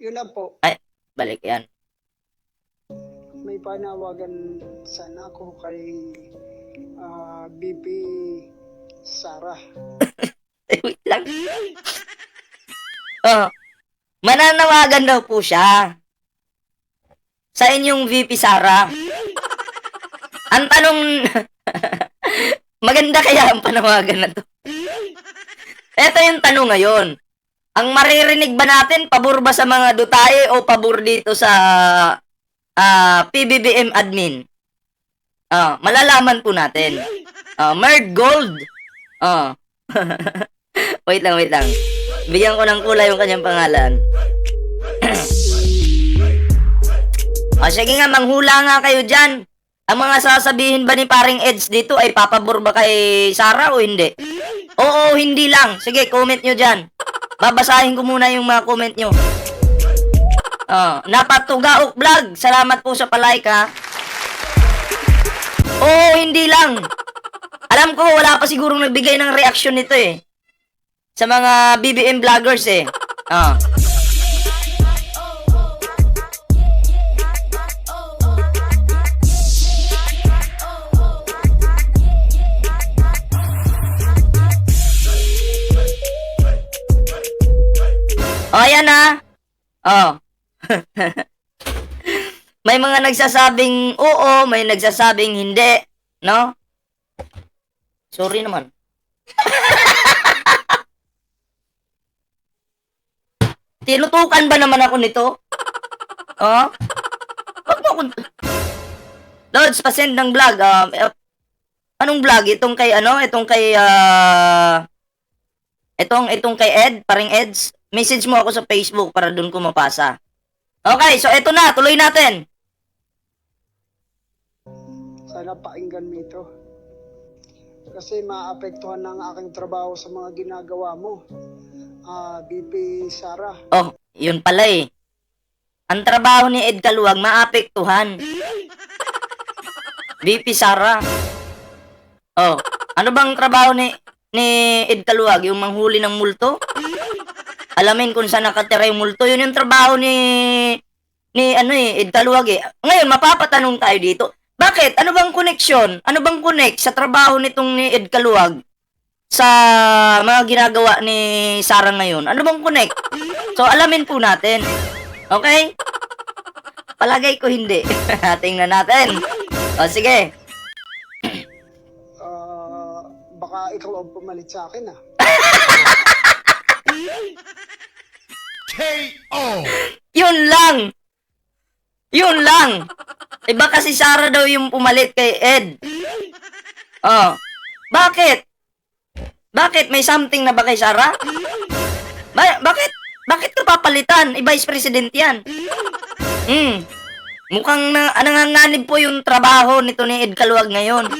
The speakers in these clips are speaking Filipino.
Yun lang po. Ay, balik yan. May panawagan sana ako kay BP Sara. Wait lang. Oh, mananawagan daw po siya sa inyong VP Sara. Ang tanong, maganda kaya ang panawagan na to? Ito yung tanong ngayon. Ang maririnig ba natin, pabor ba sa mga Dutae o pabor dito sa PBBM admin? Malalaman po natin. Merd Gold. Wait lang. Bigyan ko ng kulay yung kanyang pangalan. Sige nga, manghula nga kayo dyan. Ang mga sasabihin ba ni paring Eds dito ay papabor ba kay Sara o hindi? Oo, hindi lang. Sige, comment nyo dyan. Babasahin ko muna yung mga comment nyo. Napatugaok vlog. Salamat po sa palike ha. Oo, hindi lang. Alam ko, wala pa sigurong nagbigay ng reaction nito eh. Sa mga BBM vloggers eh. Ayan na. May mga nagsasabing oo, may nagsasabing hindi, no? Sorry naman. Tinutukan ba naman ako nito? Wag mo akong... Lods, pasend ng vlog. Anong vlog? Itong kay ano? Itong kay kay Ed, paring Eds. Message mo ako sa Facebook para doon ko mapasa. Okay, so eto na, tuloy natin. Sana pakinggan mo ito. Kasi maapektuhan ng aking trabaho sa mga ginagawa mo. BP Sara. Oh, yun pala eh. Ang trabaho ni Ed Kaluwag maapektuhan. BP Sara. Oh, ano bang trabaho ni Ed Kaluwag? Yung manghuli ng multo? Alamin kung saan nakatira yung multo. Yun yung trabaho ni Ed Kaluwag eh. Ngayon, mapapatanong tayo dito. Bakit? Ano bang koneksyon? Ano bang connect sa trabaho nitong ni Ed Kaluwag sa mga ginagawa ni Sara ngayon? Ano bang connect? So, alamin po natin. Okay? Palagay ko hindi. Tingnan natin. O, sige. Baka ikaw ang pumalit sa akin KO! Yun lang. Yun lang. Iba kasi Sara daw yung pumalit kay Ed. Bakit? Bakit? May something na ba kay Sara? Bakit? Bakit ka papalitan? Vice President yan. Mukhang nanganganib po yung trabaho nito ni Ed Kaluwag ngayon.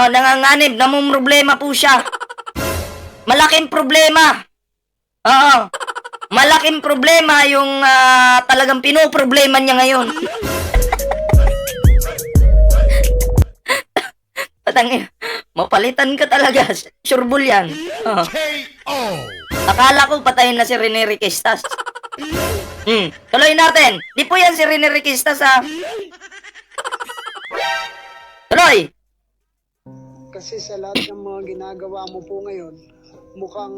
Nanganganib. Namumroblema po siya. Malaking problema. Malaking problema yung talagang pinoproblema niya ngayon. Patangin, mapalitan ka talaga. Sureball yan. KO! Akala ko patayin na si Rene Requestas. Tuloy natin. Di po yan si Rene Requestas ha. Tuloy. Kasi sa lahat ng mga ginagawa mo po ngayon, mukhang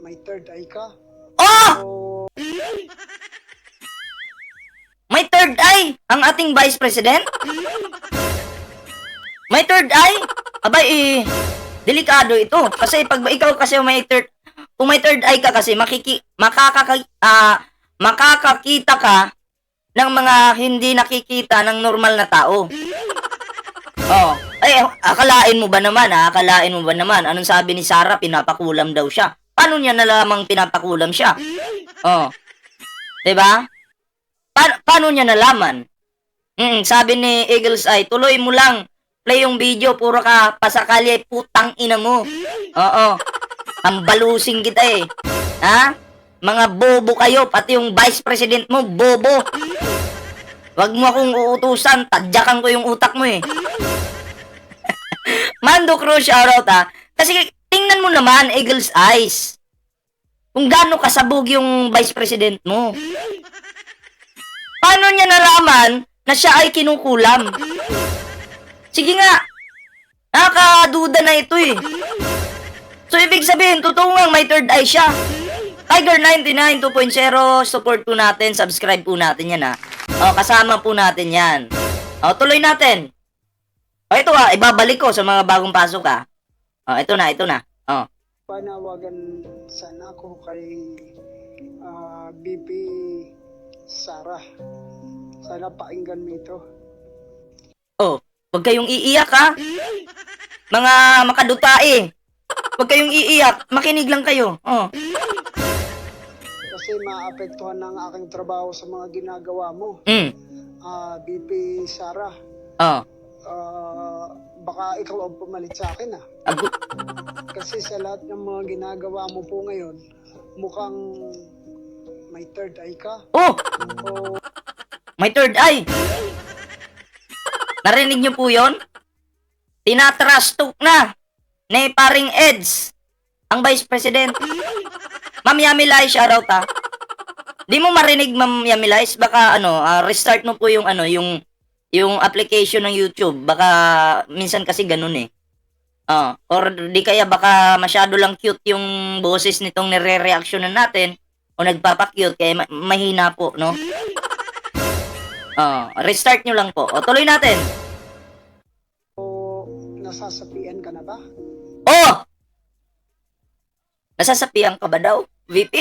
may third eye ka. Oh! May third eye ang ating Vice President? May third eye? Abay, delikado ito. Kasi pag ikaw kasi kung may third eye ka kasi, makakakita ka ng mga hindi nakikita ng normal na tao. Akalain mo ba naman, anong sabi ni Sara, pinapakulam daw siya. Paano niya nalamang pinapakulam siya? Diba? Paano niya nalaman? Sabi ni Eagles Eye, tuloy mo lang. Play yung video, puro ka pasakali, putang ina mo. Hambalusing kita eh. Ha? Mga bobo kayo, pati yung Vice President mo, bobo. Wag mo akong uutusan, tadyakan ko yung utak mo eh. Mando Cruz, shoutout ha. Kasi tingnan mo naman, Eagle's Eyes. kung gaano kasabog yung vice president mo. Paano niya nalaman na siya ay kinukulam? Sige nga, nakakaduda na ito eh. So, ibig sabihin, totoo nga may third eye siya. Tiger 99 2.0, support po natin, subscribe po natin yan ha. O, kasama po natin yan. O, tuloy natin. O, ito ha, ibabalik ko sa mga bagong pasok ha. O, ito na. O, Panawagan sana ako kay BP Sara. Sana pakinggan mo ito. oh, huwag kayong iiyak ha. Mga makadutae. Huwag kayong iiyak, makinig lang kayo. O, Kasi maapektuhan ng aking trabaho sa mga ginagawa mo. BP Sara, o, baka ikaw ang pumalit sa akin agu- Kasi sa lahat ng mga ginagawa mo po ngayon, mukhang may third eye ka. oh, O may third eye. Narinig niyo po yon? Tinatrash talk na ni paring Eds, ang Vice President. Ma'am Yamilay, shoutout ha. Di mo marinig, Ma'am Yamilay, baka restart mo po yung yung application ng YouTube. Baka minsan kasi ganun eh. Or di kaya baka masyado lang cute yung boses nitong nire-reactionan natin o nagpapa-cute kaya mahina po, no? Restart nyo lang po. O, tuloy natin. nasasapian ka na ba? Oh! Nasasapian ka ba daw, VP?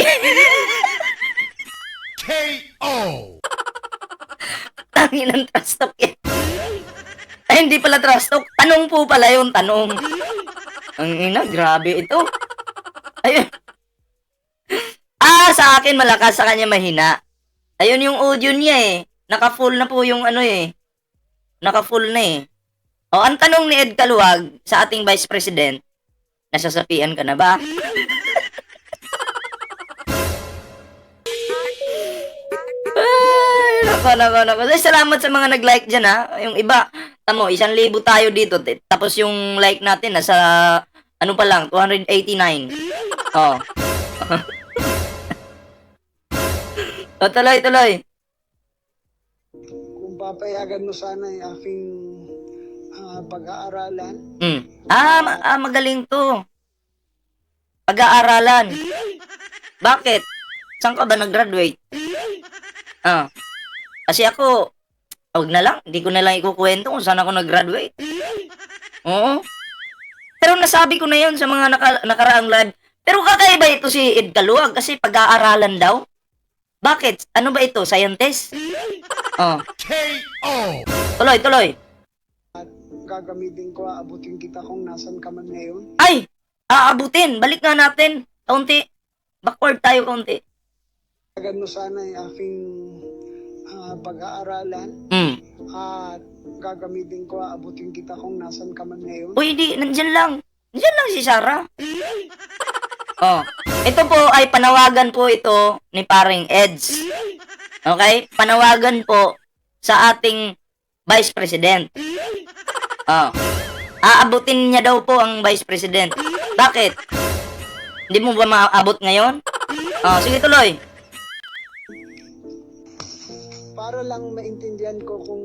KO! Tangin ng trash talk yan. Ay, hindi pala trash talk. Tanong po pala yun, tanong. Ang ina, grabe ito. Ayun. Sa akin malakas, sa kanya mahina. Ayun yung audio niya eh. Naka-full na po yung Naka-full na eh. O, ang tanong ni Ed Caluwag sa ating Vice President, nasasapian ka na ba? Nako. Salamat sa mga nag-like dyan ha. Yung iba, tamo, 1,000 tayo dito. Tapos yung like natin, nasa, pa lang, 289. Oh. O, tuloy. Kung papayagan mo sana yung aking pag-aaralan, Magaling to. Pag-aaralan. Bakit? Saan ka ba nag-graduate? Kasi ako, wag na lang. Hindi ko na lang ikukwento kung saan ako nag-graduate. Oo. Pero nasabi ko na yun sa mga nakaraang live. Pero kakaiba ito si Ed Caluwag kasi pag-aaralan daw. Bakit? Ano ba ito? Scientist? KO! Tuloy. at gagamitin ko, abutin kita kung nasan ka man ngayon. Ay! Aabutin! Balik nga natin. Kaunti. Backward tayo kaunti. Payagan mo sana yung aking pag-aaralan at gagamitin ko, abutin kita kung nasan ka man ngayon. Uy, di. Nandyan lang. Nandyan lang si Sarah. Ito po ay panawagan po ito ni paring Eds. Okay? Panawagan po sa ating Vice President. Aabutin niya daw po ang Vice President. Bakit? Hindi mo ba maabot ngayon? Sige tuloy. Para lang maintindihan ko kung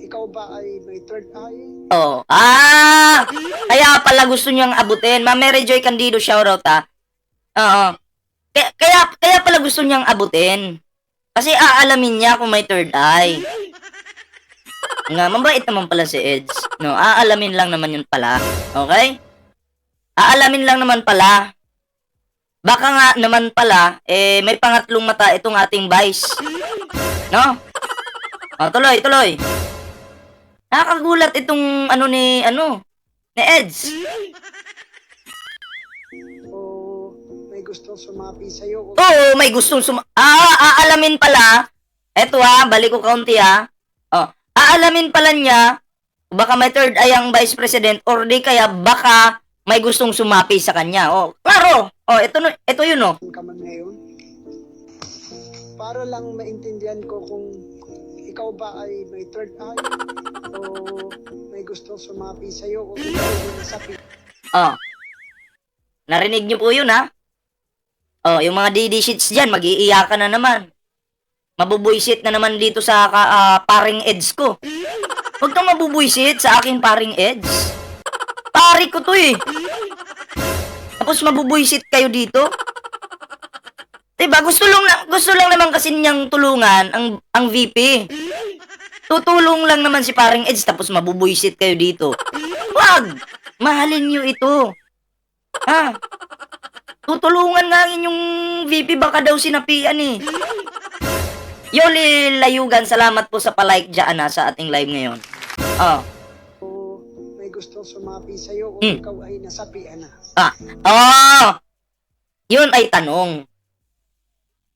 ikaw ba ay may third eye. Kaya pala gusto niyang abutin. Ma'am Mary Joy Candido, shoutout ha. Kaya pala gusto niyang abutin. Kasi aalamin niya kung may third eye. Nga, mabait naman pala si Eds. No, aalamin lang naman yun pala. Okay? Aalamin lang naman pala. Baka nga naman pala, may pangatlong mata itong ating Vice. No? Tuloy. Nakakagulat itong ni Eds. O may gustong sumapi sa'yo. Oo, may gustong aalamin pala. Eto balik ko kaunti aalamin pala niya baka may third eye ang Vice President or di kaya baka may gustong sumapi sa kanya. Klaro. Ito yun Ka man ngayon. Para lang maintindihan ko kung ikaw ba ay may third eye o may gustong sumapi sa'yo o ikaw ay nasapi. Narinig niyo po yun ha? Oh, yung mga DD sheets dyan, mag-iiyakan na naman. Mabubuisit na naman dito sa paring Eds ko. Huwag kang mabubuisit sa aking paring Eds. Pari ko to eh. Tapos mabubuisit kayo dito. Diba? Gusto lang naman kasi niyang tulungan ang VP. Tutulong lang naman si paring Eds tapos mabubuisit kayo dito. Wag! Mahalin niyo ito. Ha? Tutulungan nga yung VP, baka daw sinapian eh. Yoli Layugan, salamat po sa palike dyan sa ating live ngayon. Oh. O may gusto sumapi sa'yo o Hmm. ikaw ay nasapian na. Yun ay tanong.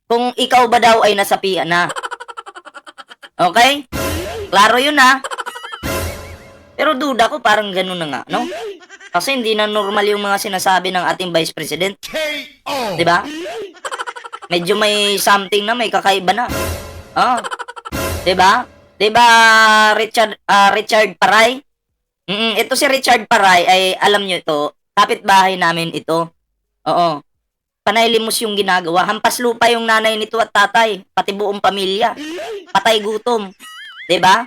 Kung ikaw ba daw ay nasapian na. Okay? Klaro yun ha. Pero duda ko parang ganun na nga, no? Kasi hindi na normal yung mga sinasabi ng ating Vice President. KO. Diba? Medyo may something na, may kakaiba na. Oh. Diba? Diba, Richard Paray? Ito si Richard Paray ay, alam nyo ito, kapitbahay namin ito. Oo. Panay limos yung ginagawa. Hampas lupa yung nanay nito at tatay. Pati buong pamilya. Patay gutom. Diba?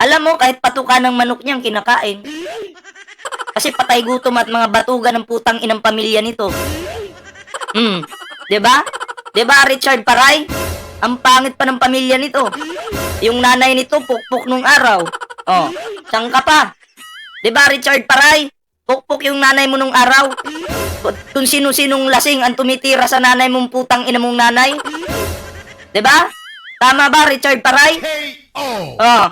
Alam mo, kahit patuka ng manok niyang kinakain. Kasi patay gutom at mga batugan ng putang inang pamilya nito. Diba? Diba, Richard Paray? Ang pangit pa ng pamilya nito. Yung nanay nito, pukpok nung araw. Oh, saan ka pa? Diba, Richard Paray? Pukpok yung nanay mo nung araw. Kung sino-sinong lasing ang tumitira sa nanay mong putang ina mong nanay. Diba? Tama ba, Richard Paray? KO. Oh.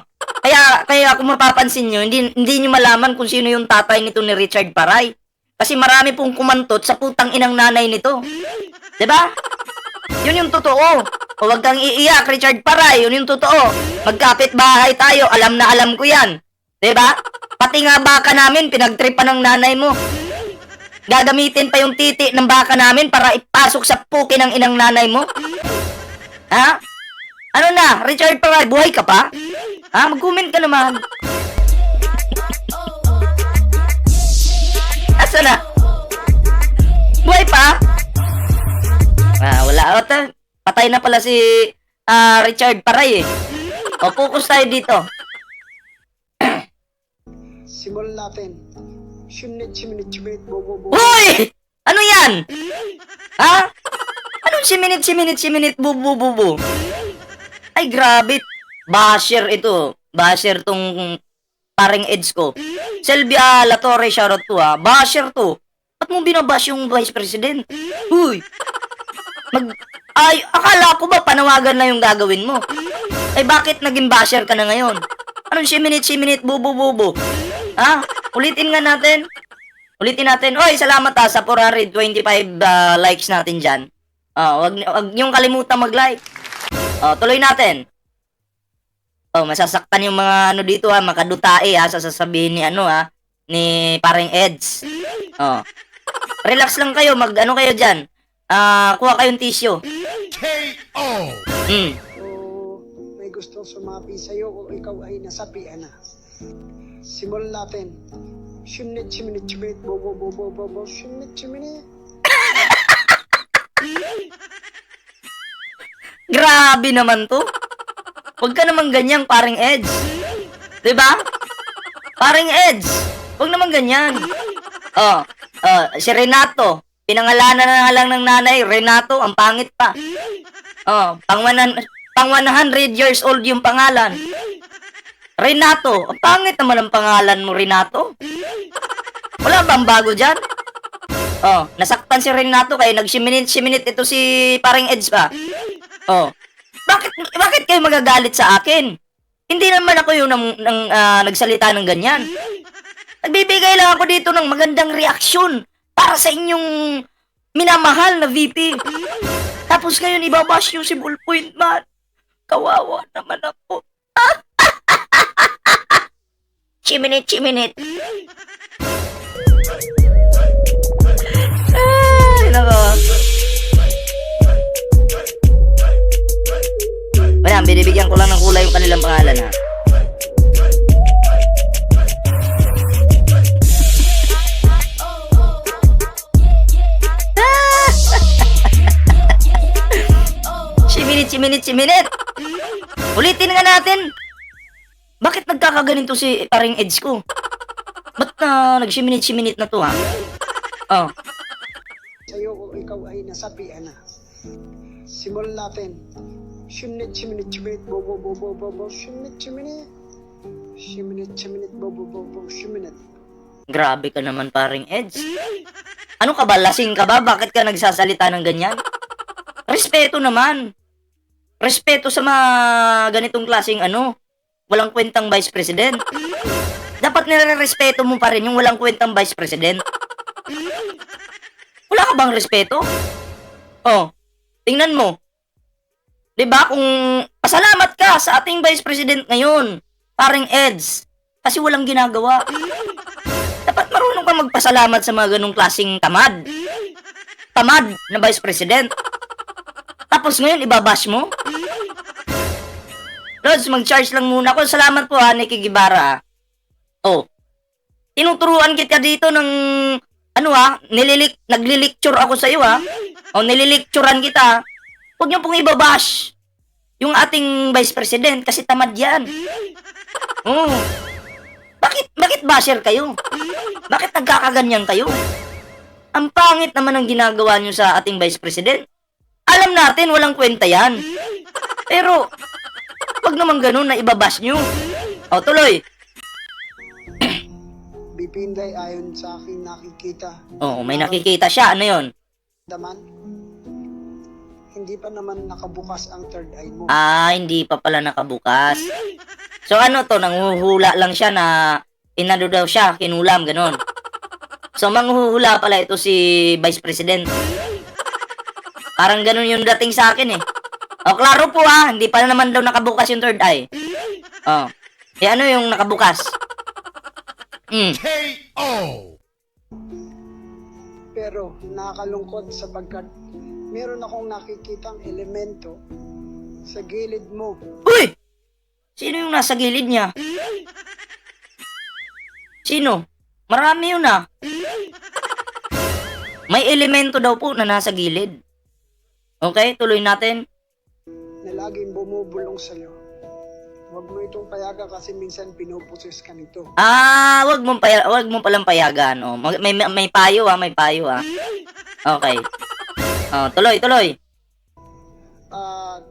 Kaya kung mapapansin nyo, hindi nyo malaman kung sino yung tatay nito ni Richard Paray. Kasi marami pong kumantot sa putang inang nanay nito. Diba? Yun yung totoo. O wag kang iiyak, Richard Paray. Yun yung totoo. Magkapit bahay tayo. Alam na alam ko yan. Diba? Pati nga baka namin, pinagtripan ng nanay mo. Gagamitin pa yung titi ng baka namin para ipasok sa puki ng inang nanay mo. Ha? Ano na, Richard Paray, buhay ka pa? Ha? Mag-comment ka naman. Asa na? Buhay pa? Wala. Patay na pala si Richard Paray eh. O, focus tayo dito. Simulan natin. Siminit, bo. Hoy! Ano yan? Ha? Anong siminit, bubu? Ay, grabe. Basher ito. Basher tong paring Eds ko. Selvia La Torre, shoutout to ha. Basher to. Ba't mo binabash yung Vice President? Uy! Akala ko ba panawagan na yung gagawin mo? Ay, bakit naging basher ka na ngayon? Anong siminit, bubu? Ha? Ulitin natin. Oy, salamat sa 425 likes natin dyan. Wag niyong kalimutan mag-like. Tuloy natin. Masasaktan yung mga dito makadutae sa sasabihin ni paring Eds. Relax lang kayo, kayo dyan. Kuha kayong tissue. KO. O may gusto sumapi sa'yo o ikaw ay nasapian na. Simulan natin. Siminit, bo. Siminit. Grabe naman to. Huwag ka naman ganyan, paring Eds. Diba? Paring Eds. Huwag naman ganyan. Si Renato. Pinangalanan na lang ng nanay. Renato, ang pangit pa. Pang 100 years old yung pangalan. Renato. Ang pangit naman ang pangalan mo, Renato. Wala bang bago dyan? Nasaktan si Renato kaya nagsiminit ito si paring Eds pa. Bakit kayo magagalit sa akin? Hindi naman ako yung nagsalita ng ganyan. Nagbibigay lang ako dito ng magandang reaksyon para sa inyong minamahal na VP. Tapos ngayon ibabash yung si Ballpoint Man. Kawawa naman ako. Chiminit. Ay, nako. Wala, binibigyan ko lang ng kulay yung kanilang pangalan ha. siminit. Ulitin nga natin. Bakit nagkakaganito si paring Eds ko? Ba't na nagsiminit na to, ha? Oh. Sa'yo kung ikaw ay nasapian na. Simulan natin. Siminit, bobo, siminit. Siminit, bobo, siminit. Grabe ka naman, paring Eds. Ano ka ba? Lasing ka ba? Bakit ka nagsasalita ng ganyan? Respeto naman. Respeto sa mga ganitong klaseng walang kwentang vice president. Dapat nire-respeto mo pa rin yung walang kwentang vice president. Wala ka bang respeto? Oh, tingnan mo. 'Di ba kung pasalamat ka sa ating vice president ngayon, paring Eds, kasi walang ginagawa. Dapat marunong ka magpasalamat sa mga ganung klaseng tamad. Tamad na vice president. Tapos ngayon, ibabash mo? Rods, mag-charge lang muna ako. Salamat po, Nikki Gibara. Oh. Tinuturuan kita dito ng, naglilicture ako sa iyo, ha? O, nililicturean kita. Huwag niyo pong ibabash yung ating vice president kasi tamad yan. Oh. Bakit basher kayo? Bakit nagkakaganyan kayo? Ang pangit naman ang ginagawa niyo sa ating vice president. Alam natin, walang kwenta yan. Pero, wag naman ganun na ibabash nyo. O, tuloy. BP Inday, ayon sa aking nakikita. Oo, may nakikita siya. Ano yon? Daman, hindi pa naman nakabukas ang third eye mo. Ah, hindi pa pala nakabukas. So, nanguhula lang siya na inano daw siya, kinulam, ganun. So, manghuhula pala ito si Vice President. Parang ganun yung dating sa akin, eh. O, klaro po, ha. Hindi pa naman daw nakabukas yung third eye. O. Ano yung nakabukas? KO! Pero nakakalungkot sapagkat meron akong nakikitang elemento sa gilid mo. Uy! Sino yung nasa gilid niya? Sino? Marami yun, ah. May elemento daw po na nasa gilid. Okay, tuloy natin. Na laging bumubulong sa'yo. Huwag mo itong payagan kasi minsan pinuposes ka nito. Ah, wag mo palang payagan. Oh, may payo, may payo, ah. Okay. Oh, tuloy.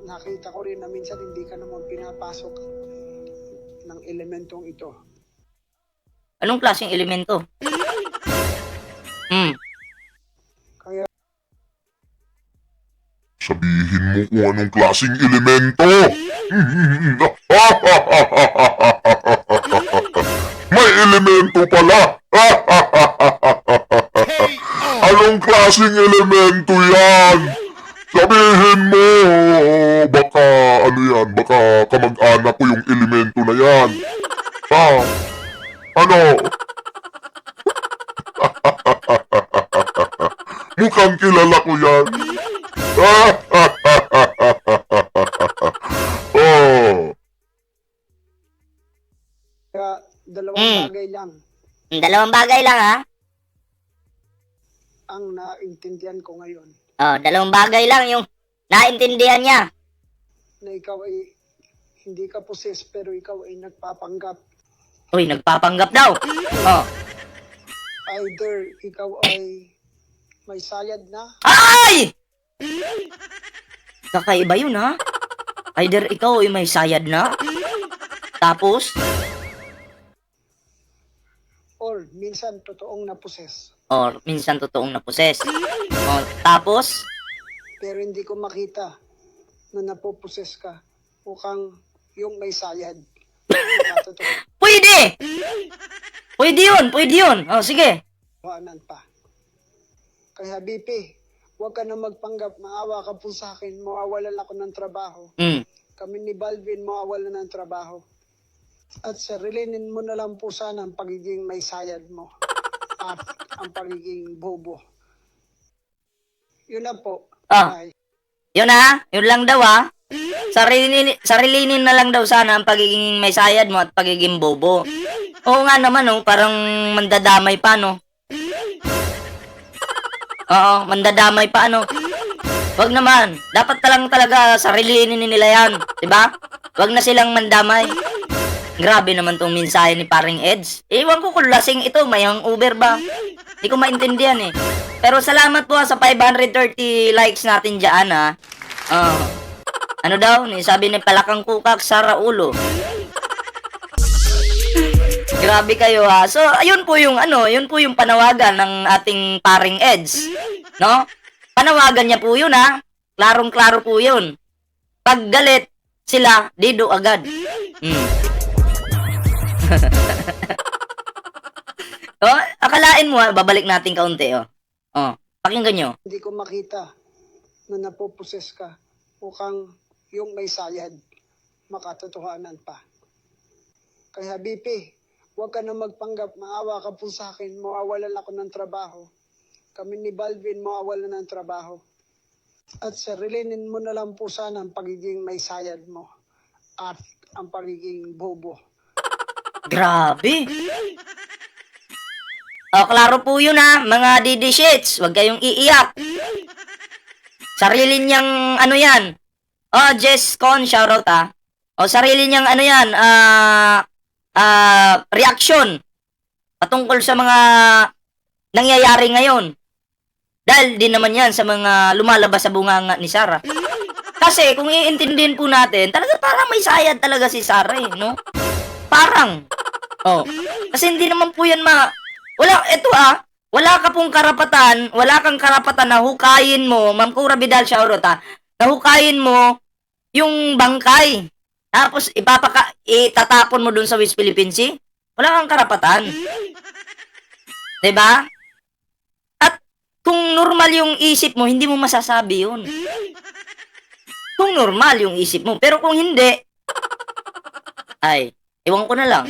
Nakita ko rin na minsan hindi ka naman pinapasok ng elementong ito. Anong klaseng elemento? Kaya Sabihin mo kung anong klaseng elemento. May elemento pala. Anong klaseng elemento yan? Sabihin mo. Baka baka kamag-anak ko yung elemento na yan. Ano? Mukhang kilala ko yan. Oh. Kaya dalawang bagay lang Dalawang bagay lang, ha? ang naintindihan ko ngayon. Oh, dalawang bagay lang yung naintindihan niya. Na ikaw ay hindi ka poses pero ikaw ay nagpapanggap. Uy, nagpapanggap daw. Oh. Either ikaw ay may sayad na Ay! Kakaiba yun, ha? Either ikaw ay may sayad na. Tapos, or minsan totoong naposes. or minsan totoong naposes. Oh, tapos, Pero hindi ko makita na napoposes ka. Mukhang yung may sayad. Totoo. pwede! Pwede yun. Oh, sige. Waanan pa. Kaya BP, huwag ka na magpanggap, maawa ka po sa akin, mawawalan ako ng trabaho. Kami ni Balvin mawawalan ng trabaho. At sarilinin mo na lang po sana ang pagiging may sayad mo. At ang pagiging bobo. Yun na po. Ah. Bye. Yun, ha? Yun lang daw, ha? Sarilinin na lang daw sana ang pagiging may sayad mo at pagiging bobo. Oo nga naman, oh, parang mandadamay pa, no? Oo, mandadamay pa, ano? Wag naman. Dapat talang talaga sariliin nila yan. Diba? Wag na silang mandamay. Grabe naman tong mensahe ni paring Eds. Ewan ko kung lasing ito, may hangover ba? Hindi ko maintindihan eh. Pero salamat po sa 530 likes natin dyan ha. Ano daw? Sabi ni Palakang Kukak, Sara Ulo. Grabe kayo ha. So, ayun po yung yun po yung panawagan ng ating paring Eds. No? Panawagan niya po yun ha. Klarong-klaro po yun. Pag galit sila, dido agad. Oh, akalain mo ha, babalik natin kaunti oh. Pakinggan nyo. Hindi ko makita na napoposes ka. Mukhang yung may sayad, makatotohanan pa. Kaya BP, huwag ka na magpanggap, maawa ka po sa akin, mawawalan ako ng trabaho. Kami ni Balvin mawawalan ng trabaho. At sarilinin mo na lang po sana ang pagiging may sayad mo at ang pagiging bobo. Grabe. Klaro po yun ha, mga DD shits, huwag kayong iiyak. Sarili niyang yan. Jess Con, shoutout ha. Sarili niyang yan, reaction patungkol sa mga nangyayari ngayon. Dahil din naman yan sa mga lumalabas sa bunganga ni Sarah. Kasi kung iintindihin po natin, talaga parang may sayad talaga si Sarah eh, no? Parang. Kasi hindi naman po yan wala ka pong karapatan, wala kang karapatan na hukayin mo, Ma'am Cora Vidal, shoutout ha, na hukayin mo yung bangkay. Tapos itatapon mo dun sa West Philippine Sea. Wala kang karapatan. 'Di ba? At kung normal yung isip mo, hindi mo masasabi yun. Kung normal yung isip mo. Pero kung hindi, ay, ewan ko na lang.